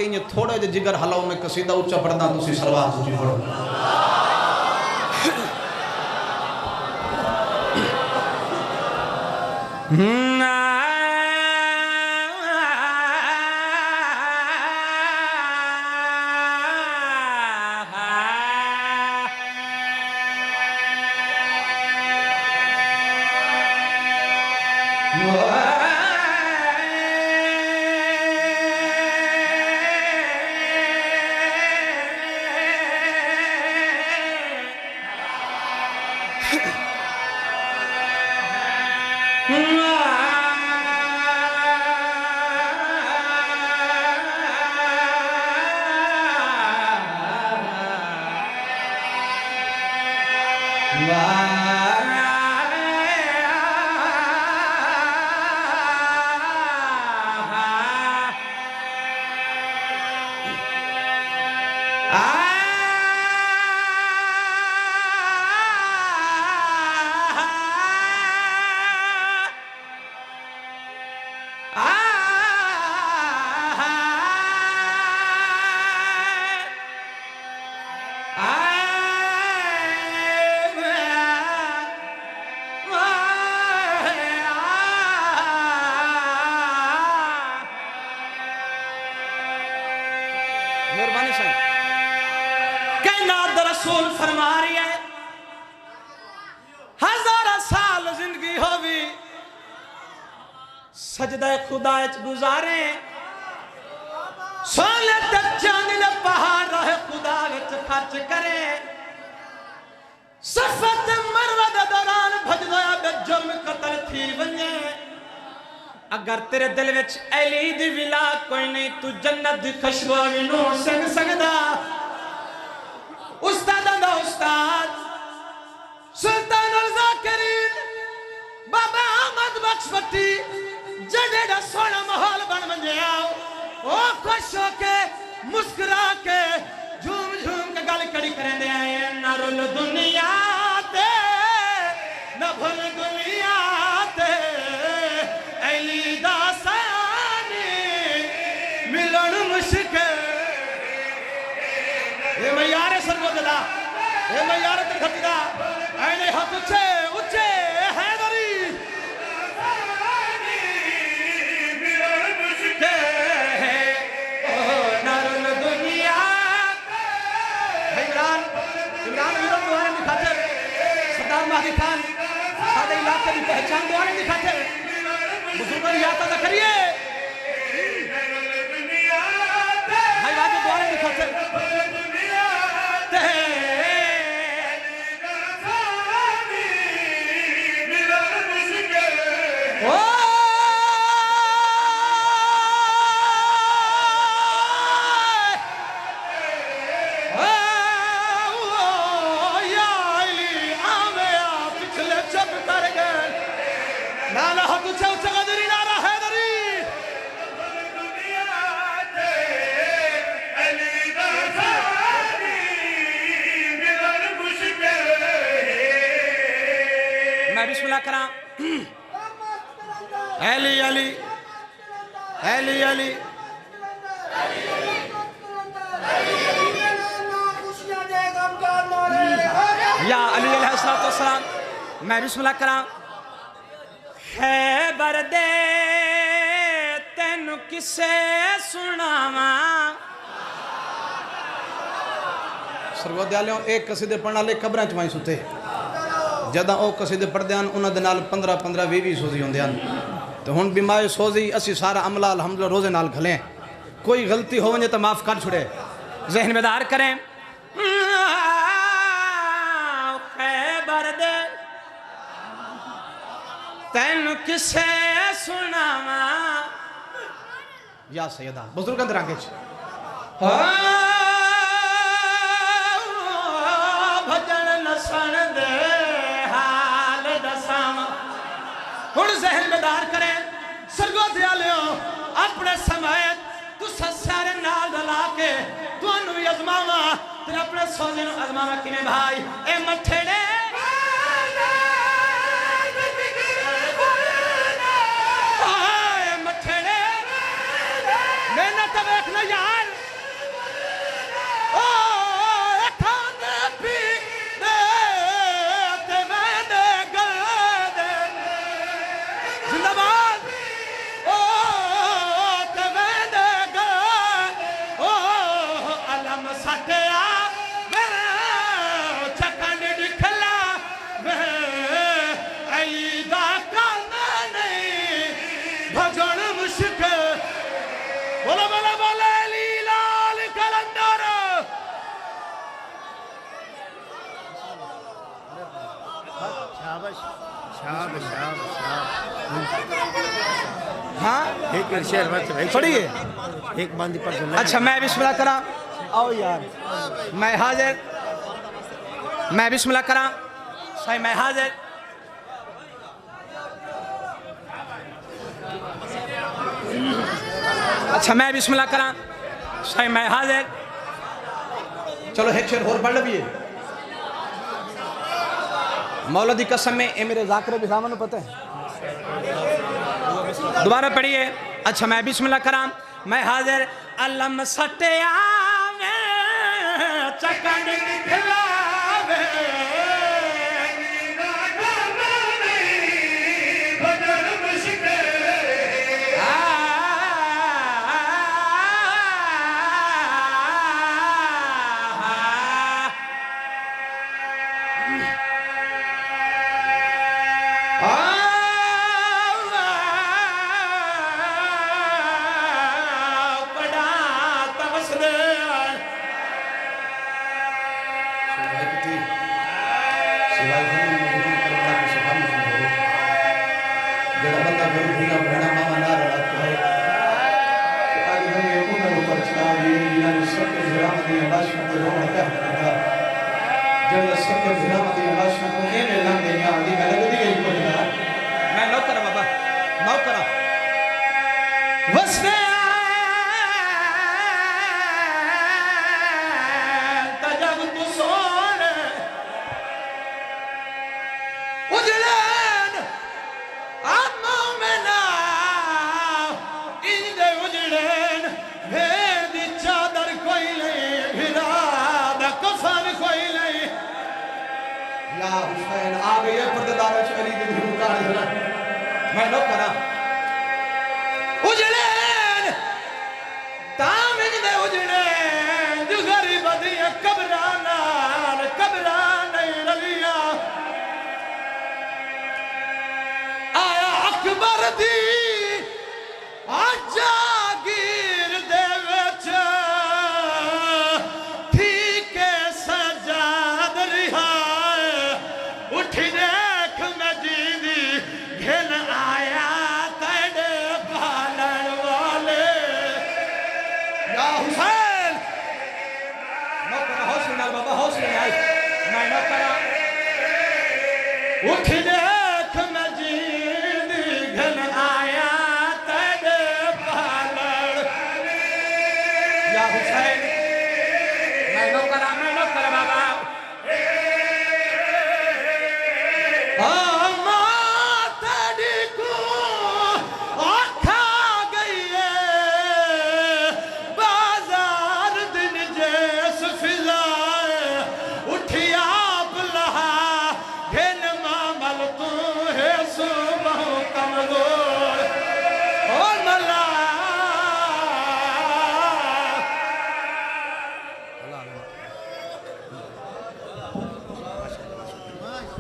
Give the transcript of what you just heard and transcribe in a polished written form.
के ये थोड़े जे जिगर हलाओ में कसीदा उच्चा पढ़दा तुसी सरवात उच्ची पढ़ो रसूल फरमा रही है 1000 साल जिंदगी होवी सजदा खुदा गुजारे सोने तक चांद पहाड़ रहे खुदा विच खर्च करे सफत मरवा दे दौरान भजदा बे जुर्म कत्ल थी वने अगर तेरे दिल विच अली दी विला कोई नहीं तू जन्नत दी खुशबू भी नो संग सकदा उस्ताद उस्ताद सुल्तान ज़ाकिरीन बाबा अहमद बख्श भट्टी जडेड़ा सोना माहौल बन मंजिया ओ खुश होके मुस्कुरा के झूम झूम के गल कड़ी करंदे आए न रुल दुनिया ते न भुल दुनिया ते अली दा सानी मिलन मुश्किल ए मैं यार सरगोदा ए मैं यार तेरे खतीदा ऐने हाथ ऊंचे ऊंचे हैदरी मिलन मुश्किल है ओ नरुल दुनिया इमरान इमरान वीरों दुआरे की खातिर सरदार माही खान सादे इलाके की पहचान दुआरे की खातिर बुजुर्गों की याद ताज़ा करिए भाई बाजू दुआरे की खातिर करा अली अली अली अली या अली अलैहिस्सलाम मैं बिस्मिल्लाह करा खैबर दे तेनु किसे सुनावा सर्वोदयालयों एक कसीदे पढ़ने वाले कब्रां च वाई सुते जदा वो कसीदे पढ़ते हैं उन्होंने नाल 15-15 20 सोजी होंगे तो हुण बीमारी सोजी असी सारा अमला अल्हम्दुलिल्लाह रोजे नाल खले कोई गलती हो वने तो माफ़ कर छुड़े जहन बेदार करें खैबर दे तैन किसे सुनावा या सैयदा बुजुर्गों दे रंगे भजन नसन दे हुण जहन बेदार करें सरगोदियालियों अपने समय तू सारे नाल रला के तुहानू भी अजमावा ते अपने सोने नू अजमावा किवें भाई ए मठेड़े मठेड़े मेहनत वेखना यार हमारे शहर में पढ़िए एक बंदी पर अच्छा मैं बिस्मिल्लाह करा आओ यार मैं हाजिर मैं बिस्मिल्लाह करा सही मैं हाजिर अच्छा मैं बिस्मिल्लाह करा सही मैं हाजिर चलो एक शेर और पढ़ लीजिए मौला दी कसम में ए मेरे जाकिर भी सामने पता है दोबारा पढ़िए अच्छा मैं बिस्मिल्लाह करा मैं हाजिर अलम सटिया चकन खिलावे मैं नौकर बाबा नौकर वसने तजब तू सोन उजड़न आत्मा में ना इंदे उजड़न भेद चादर कोई नहीं भिराद कफन कोई नहीं या हुसैन आ गए पर्देदार अली दी हुकार मैं नौकर उजड़न ताम इंदे उजड़न जो गरीब दिया कब्राना नहीं रलिया आया अकबर दी आजा गिर दे विच ठीक सजाद रिहा उठ देख मैं जीदी घिन आया तेरे पालन वाले या हुसैन नौकर हौसले बाबा हौसले आई मैं नौकर उठ देख मैं जीदी घिन आया तेरे पालन या हुसैन मैं नौकर बाबा